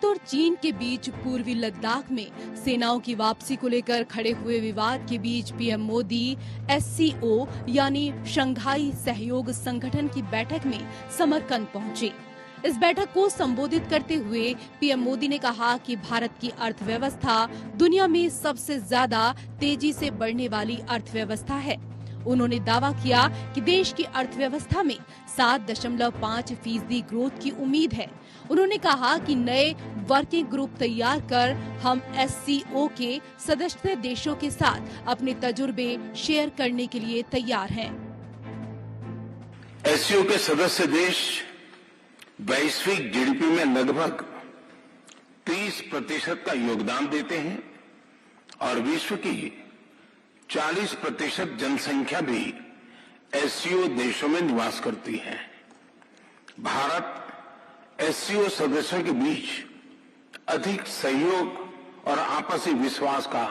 भारत और चीन के बीच पूर्वी लद्दाख में सेनाओं की वापसी को लेकर खड़े हुए विवाद के बीच पीएम मोदी SCO यानी शंघाई सहयोग संगठन की बैठक में समरकंद पहुंचे। इस बैठक को संबोधित करते हुए पीएम मोदी ने कहा कि भारत की अर्थव्यवस्था दुनिया में सबसे ज्यादा तेजी से बढ़ने वाली अर्थव्यवस्था है। उन्होंने दावा किया कि देश की अर्थव्यवस्था में 7.5% ग्रोथ की उम्मीद है। उन्होंने कहा कि नए वर्किंग ग्रुप तैयार कर हम SCO के सदस्य देशों के साथ अपने तजुर्बे शेयर करने के लिए तैयार हैं। SCO के सदस्य देश वैश्विक GDP में लगभग 30% का योगदान देते हैं और विश्व की 40% जनसंख्या भी SCO देशों में निवास करती है। भारत SCO सदस्यों के बीच अधिक सहयोग और आपसी विश्वास का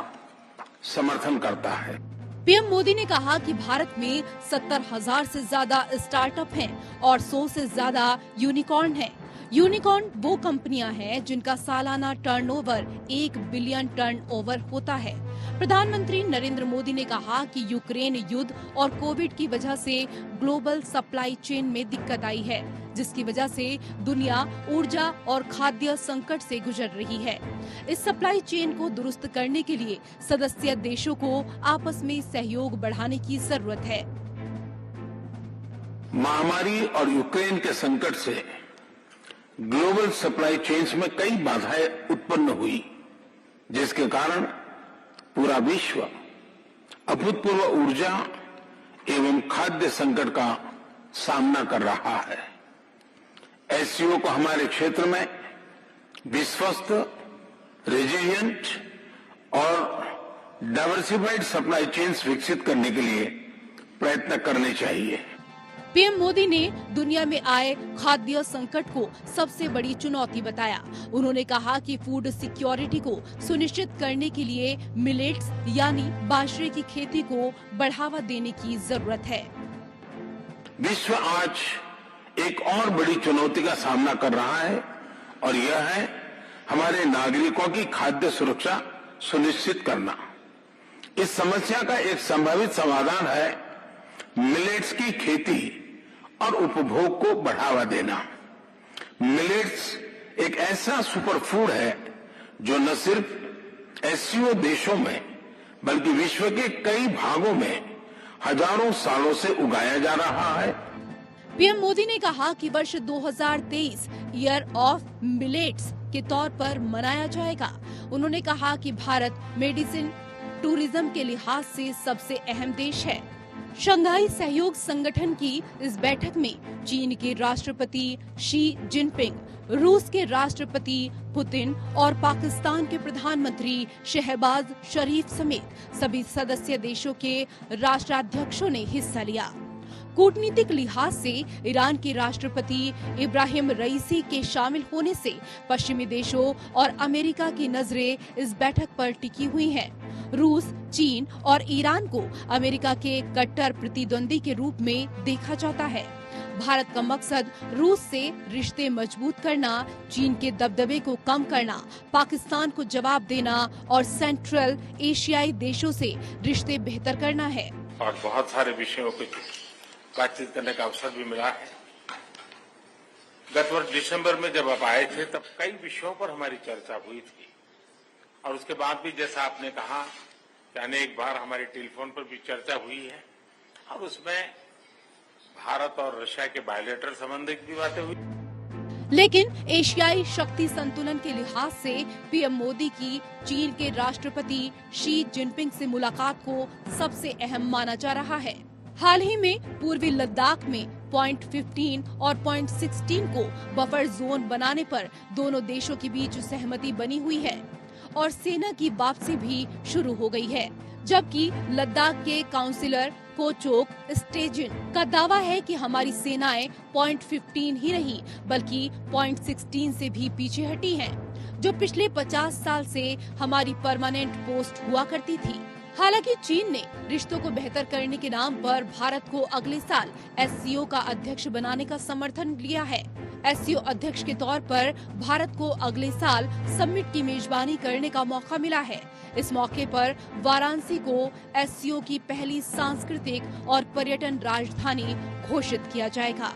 समर्थन करता है। पीएम मोदी ने कहा कि भारत में 70,000 से ज्यादा स्टार्टअप हैं और 100 से ज्यादा यूनिकॉर्न हैं। यूनिकॉर्न वो कंपनियां हैं जिनका सालाना टर्नओवर 1 बिलियन टर्नओवर होता है। प्रधानमंत्री नरेंद्र मोदी ने कहा कि यूक्रेन युद्ध और कोविड की वजह से ग्लोबल सप्लाई चेन में दिक्कत आई है, जिसकी वजह से दुनिया ऊर्जा और खाद्य संकट से गुजर रही है। इस सप्लाई चेन को दुरुस्त करने के लिए सदस्य देशों को आपस में सहयोग बढ़ाने की जरूरत है। महामारी और यूक्रेन के संकट से ग्लोबल सप्लाई चेन्स में कई बाधाएं उत्पन्न हुई, जिसके कारण पूरा विश्व अभूतपूर्व ऊर्जा एवं खाद्य संकट का सामना कर रहा है। SCO को हमारे क्षेत्र में विश्वस्त, रेजिलिएंट और डाइवर्सिफाइड सप्लाई चेन्स विकसित करने के लिए प्रयत्न करने चाहिए। पीएम मोदी ने दुनिया में आए खाद्य संकट को सबसे बड़ी चुनौती बताया। उन्होंने कहा कि फूड सिक्योरिटी को सुनिश्चित करने के लिए मिलेट्स यानी बाजरे की खेती को बढ़ावा देने की जरूरत है। विश्व आज एक और बड़ी चुनौती का सामना कर रहा है और यह है हमारे नागरिकों की खाद्य सुरक्षा सुनिश्चित करना। इस समस्या का एक संभावित समाधान है मिलेट्स की खेती और उपभोग को बढ़ावा देना। मिलेट्स एक ऐसा सुपर फूड है जो न सिर्फ SCO देशों में बल्कि विश्व के कई भागों में हजारों सालों से उगाया जा रहा है। पीएम मोदी ने कहा कि वर्ष 2023 ईयर ऑफ मिलेट्स के तौर पर मनाया जाएगा। उन्होंने कहा कि भारत मेडिसिन टूरिज्म के लिहाज से सबसे अहम देश है। शंघाई सहयोग संगठन की इस बैठक में चीन के राष्ट्रपति शी जिनपिंग, रूस के राष्ट्रपति पुतिन और पाकिस्तान के प्रधानमंत्री शहबाज शरीफ समेत सभी सदस्य देशों के राष्ट्राध्यक्षों ने हिस्सा लिया। कूटनीतिक लिहाज से ईरान के राष्ट्रपति इब्राहिम रईसी के शामिल होने से पश्चिमी देशों और अमेरिका की नजरें इस बैठक पर टिकी हुई हैं। रूस, चीन और ईरान को अमेरिका के कट्टर प्रतिद्वंदी के रूप में देखा जाता है। भारत का मकसद रूस से रिश्ते मजबूत करना, चीन के दबदबे को कम करना, पाकिस्तान को जवाब देना और सेंट्रल एशियाई देशों से रिश्ते बेहतर करना है। और बहुत सारे विषयों पे बातचीत करने का अवसर भी मिला है। गत वर्ष दिसंबर में जब आप आए थे तब कई विषयों पर हमारी चर्चा हुई थी और उसके बाद भी जैसा आपने कहा कि अनेक बार हमारी टेलीफोन पर भी चर्चा हुई है और उसमें भारत और रशिया के बायलैटरल संबंध की भी बातें हुई। लेकिन एशियाई शक्ति संतुलन के लिहाज से पीएम मोदी की चीन के राष्ट्रपति शी जिनपिंग से मुलाकात को सबसे अहम माना जा रहा है। हाल ही में पूर्वी लद्दाख में पॉइंट 15 और पॉइंट 16 को बफर जोन बनाने पर दोनों देशों के बीच सहमति बनी हुई है और सेना की वापसी भी शुरू हो गई है, जबकि लद्दाख के काउंसिलर कोचोक स्टेजिन का दावा है कि हमारी सेनाएं पॉइंट 15 ही नहीं बल्कि पॉइंट 16 से भी पीछे हटी हैं, जो पिछले 50 साल से हमारी परमानेंट पोस्ट हुआ करती थी। हालांकि चीन ने रिश्तों को बेहतर करने के नाम पर भारत को अगले साल SCO का अध्यक्ष बनाने का समर्थन लिया है। एससीओ अध्यक्ष के तौर पर भारत को अगले साल समिट की मेजबानी करने का मौका मिला है। इस मौके पर वाराणसी को एससीओ की पहली सांस्कृतिक और पर्यटन राजधानी घोषित किया जाएगा।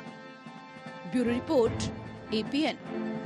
Bureau report, APN।